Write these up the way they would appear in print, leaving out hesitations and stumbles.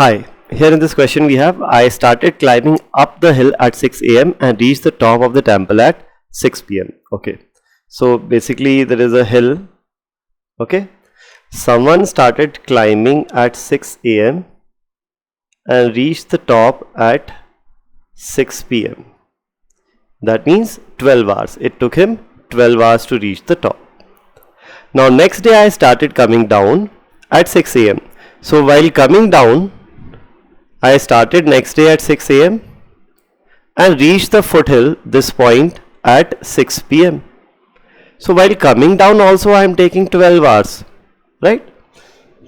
Hi, here in this question we have, I started climbing up the hill at 6 a.m. and reached the top of the temple at 6 p.m. Okay, so basically there is a hill. Okay, someone started climbing at 6 a.m. and reached the top at 6 p.m. That means 12 hours. It took him 12 hours to reach the top. Now next day I started coming down at 6 a.m. So while coming down, I started next day at 6 a.m. and reached the foothill, this point, at 6 p.m. So while coming down also I am taking 12 hours, right?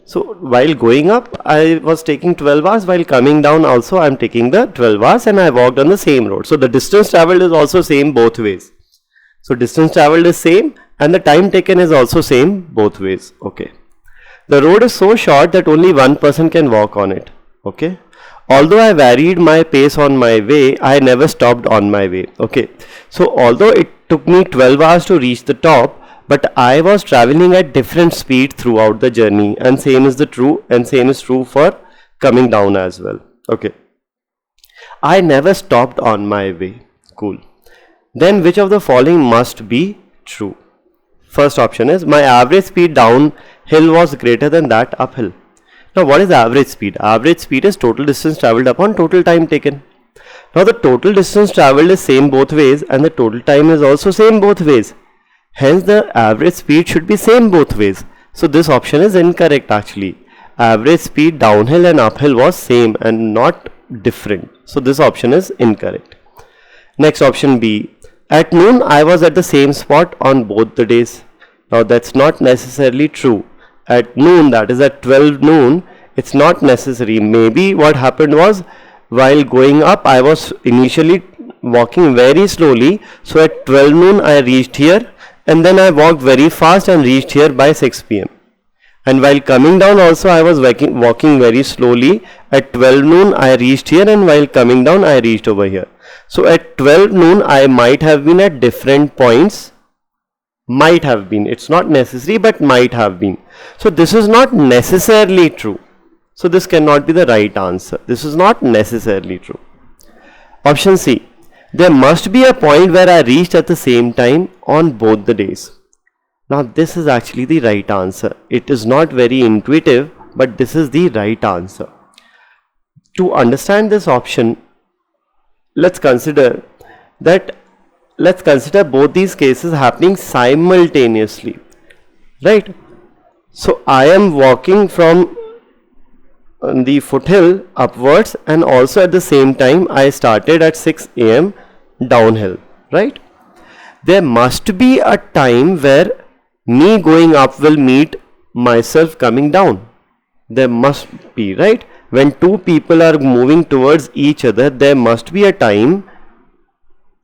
So while going up I was taking 12 hours, while coming down also I am taking the 12 hours, and I walked on the same road. So the distance traveled is also same both ways. So distance traveled is same and the time taken is also same both ways. Okay. The road is so short that only one person can walk on it. Okay. Although I varied my pace on my way, I never stopped on my way. Okay. So although it took me 12 hours to reach the top, but I was traveling at different speed throughout the journey, and same is true for coming down as well. Okay. I never stopped on my way. Cool. Then which of the following must be true? First option is, my average speed downhill was greater than that uphill. Now what is average speed? Average speed is total distance travelled upon total time taken. Now the total distance travelled is same both ways and the total time is also same both ways. Hence the average speed should be same both ways. So this option is incorrect actually. Average speed downhill and uphill was same and not different. So this option is incorrect. Next, option B. At noon I was at the same spot on both the days. Now that's not necessarily true. At noon, that is at 12 noon, it's not necessary. Maybe what happened was, while going up I was initially walking very slowly, so at 12 noon I reached here, and then I walked very fast and reached here by 6 p.m. And while coming down also I was walking very slowly. At 12 noon I reached here, and while coming down I reached over here. So at 12 noon I might have been at different points. Might have been. It's not necessary, but might have been. So this is not necessarily true. So this cannot be the right answer. This is not necessarily true. Option C. There must be a point where I reached at the same time on both the days. Now this is actually the right answer. It is not very intuitive, but this is the right answer. To understand this option, let's consider both these cases happening simultaneously, right? So I am walking from the foothill upwards, and also at the same time I started at 6 a.m. downhill, right? There must be a time where me going up will meet myself coming down. There must be, right? When two people are moving towards each other, there must be a time,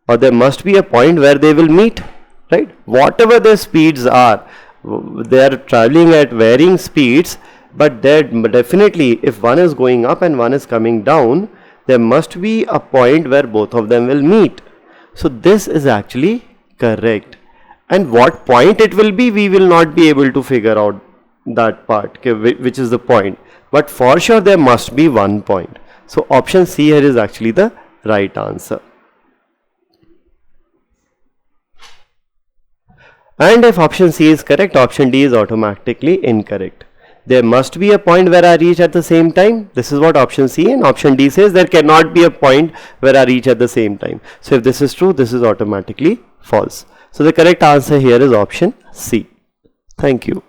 or there must be a point where they will meet, right? Whatever their speeds are, they are traveling at varying speeds, but definitely if one is going up and one is coming down, there must be a point where both of them will meet. So this is actually correct. And what point it will be, we will not be able to figure out that part, okay, which is the point. But for sure there must be one point. So option C here is actually the right answer. And if option C is correct, option D is automatically incorrect. There must be a point where I reach at the same time. This is what option C, and option D says there cannot be a point where I reach at the same time. So if this is true, this is automatically false. So the correct answer here is option C. Thank you.